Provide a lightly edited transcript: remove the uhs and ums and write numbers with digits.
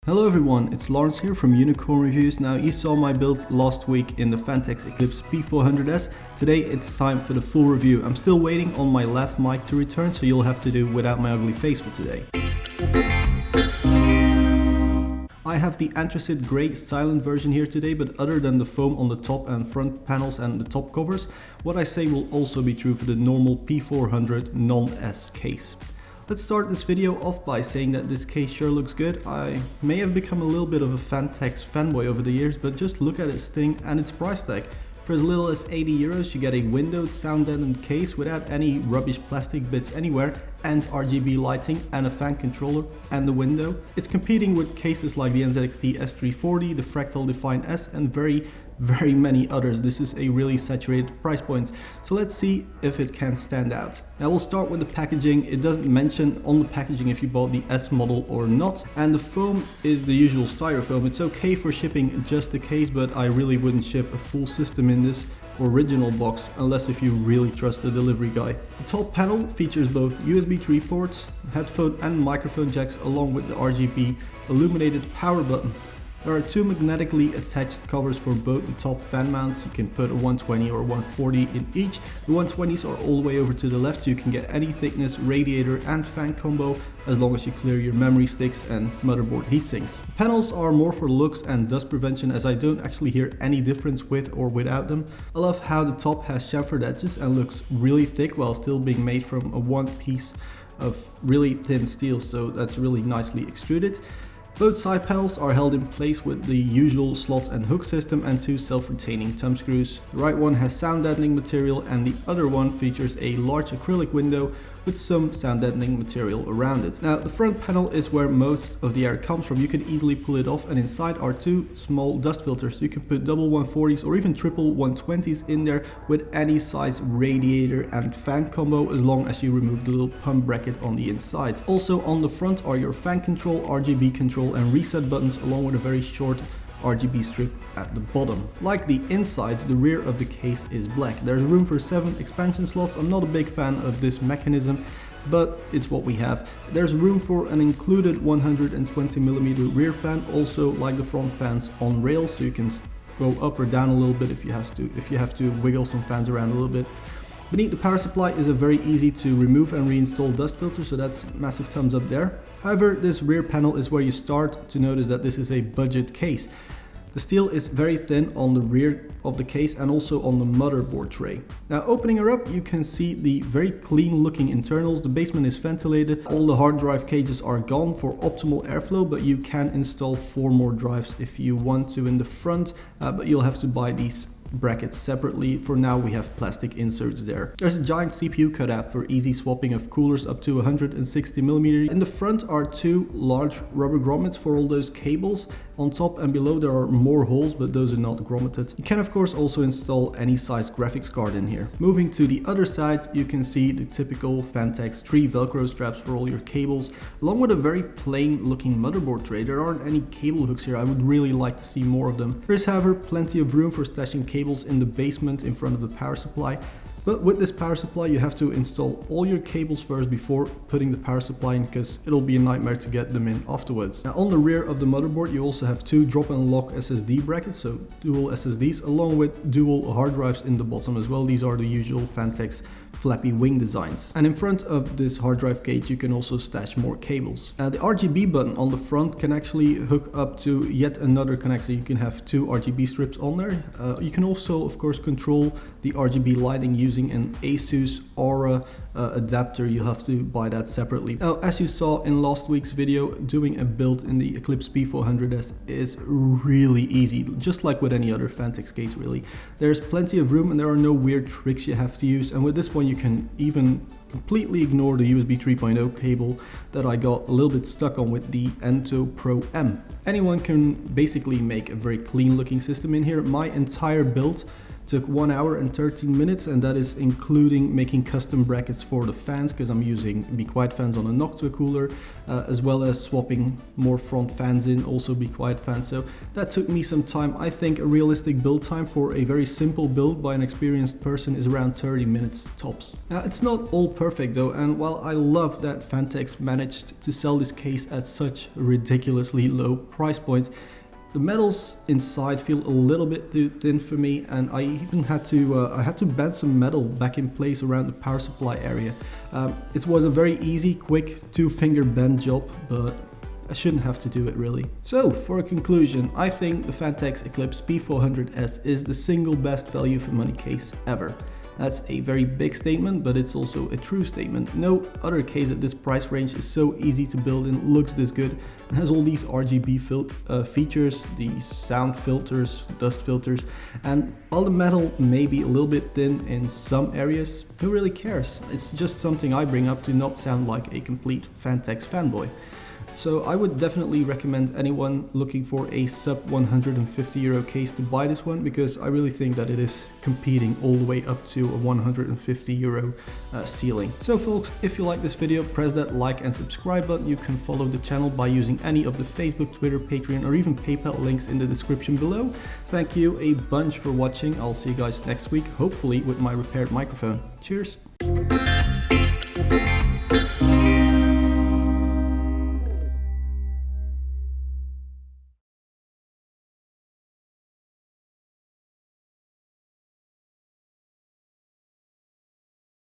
Hello everyone, it's Lawrence here from Unicorn Reviews. Now you saw my build last week in the Phanteks Eclipse P400S. Today it's time for the full review. I'm still waiting on my left mic to return, so you'll have to do without my ugly face for today. I have the anthracite grey silent version here today, but other than the foam on the top and front panels and the top covers, what I say will also be true for the normal P400 non-S case. Let's start this video off by saying that this case sure looks good. I may have become a little bit of a Phanteks fanboy over the years, but just look at its thing and its price tag. For as little as 80 euros you get a windowed sound deadened case without any rubbish plastic bits anywhere, and RGB lighting and a fan controller and the window. It's competing with cases like the NZXT S340, the Fractal Define S and very many others. This is a really saturated price point, so let's see if it can stand out. Now we'll start with the packaging. It doesn't mention on the packaging if you bought the S model or not, and the foam is the usual styrofoam. It's okay for shipping just the case, but I really wouldn't ship a full system in this original box unless if you really trust the delivery guy. The top panel features both USB 3 ports, headphone and microphone jacks, along with the RGB illuminated power button. There are two magnetically attached covers for both the top fan mounts. You can put a 120 or 140 in each. The 120s are all the way over to the left, so you can get any thickness radiator and fan combo as long as you clear your memory sticks and motherboard heatsinks. The panels are more for looks and dust prevention, as I don't actually hear any difference with or without them. I love how the top has chamfered edges and looks really thick while still being made from a one piece of really thin steel, so that's really nicely extruded. Both side panels are held in place with the usual slot and hook system and two self-retaining thumb screws. The right one has sound deadening material and the other one features a large acrylic window with some sound deadening material around it. Now the front panel is where most of the air comes from. You can easily pull it off, and inside are two small dust filters. You can put double 140s or even triple 120s in there with any size radiator and fan combo, as long as you remove the little pump bracket on the inside. Also on the front are your fan control, RGB control and reset buttons, along with a very short RGB strip at the bottom. Like the insides, the rear of the case is black. There's room for 7 expansion slots. I'm not a big fan of this mechanism, but it's what we have. There's room for an included 120mm rear fan, also like the front fans on rails, so you can go up or down a little bit if you have to wiggle some fans around a little bit. Beneath the power supply is a very easy to remove and reinstall dust filter, so that's massive thumbs up there. However, this rear panel is where you start to notice that this is a budget case. The steel is very thin on the rear of the case and also on the motherboard tray. Now opening her up, you can see the very clean looking internals. The basement is ventilated. All the hard drive cages are gone for optimal airflow, but you can install 4 more drives if you want to in the front, but you'll have to buy these brackets separately. For now we have plastic inserts there. There's a giant CPU cutout for easy swapping of coolers up to 160mm. In the front are two large rubber grommets for all those cables. On top and below there are more holes, but those are not grommeted. You can of course also install any size graphics card in here. Moving to the other side, you can see the typical Phanteks 3 velcro straps for all your cables, along with a very plain looking motherboard tray. There aren't any cable hooks here. I would really like to see more of them. There's however plenty of room for stashing cables in the basement in front of the power supply. But with this power supply you have to install all your cables first before putting the power supply in, because it'll be a nightmare to get them in afterwards. Now on the rear of the motherboard you also have two drop and lock SSD brackets, so dual SSDs, along with dual hard drives in the bottom as well. These are the usual Phanteks flappy wing designs. And in front of this hard drive cage you can also stash more cables. The RGB button on the front can actually hook up to yet another connector. You can have 2 RGB strips on there. You can also of course control the RGB lighting using an Asus Aura adapter. You have to buy that separately. Now as you saw in last week's video, doing a build in the Eclipse P400S is really easy, just like with any other Phanteks case really. There's plenty of room and there are no weird tricks you have to use, and with this one you can even completely ignore the USB 3.0 cable that I got a little bit stuck on with the Ento Pro M. Anyone can basically make a very clean looking system in here. My entire build Took 1 hour and 13 minutes, and that is including making custom brackets for the fans, because I'm using Be Quiet fans on a Noctua cooler, as well as swapping more front fans in, also Be Quiet fans. So that took me some time. I think a realistic build time for a very simple build by an experienced person is around 30 minutes tops. Now, it's not all perfect though, and while I love that Phanteks managed to sell this case at such a ridiculously low price point, the metals inside feel a little bit too thin for me, and I even had to bend some metal back in place around the power supply area. It was a very easy, quick 2-finger bend job, but I shouldn't have to do it really. So for a conclusion, I think the Phanteks Eclipse P400S is the single best value for money case ever. That's a very big statement, but it's also a true statement. No other case at this price range is so easy to build and looks this good, and has all these RGB features, these sound filters, dust filters, and while the metal may be a little bit thin in some areas, who really cares? It's just something I bring up to not sound like a complete Phanteks fanboy. So I would definitely recommend anyone looking for a sub €150 case to buy this one, because I really think that it is competing all the way up to a €150 ceiling. So folks, if you like this video, press that like and subscribe button. You can follow the channel by using any of the Facebook, Twitter, Patreon, or even PayPal links in the description below. Thank you a bunch for watching. I'll see you guys next week, hopefully with my repaired microphone. Cheers!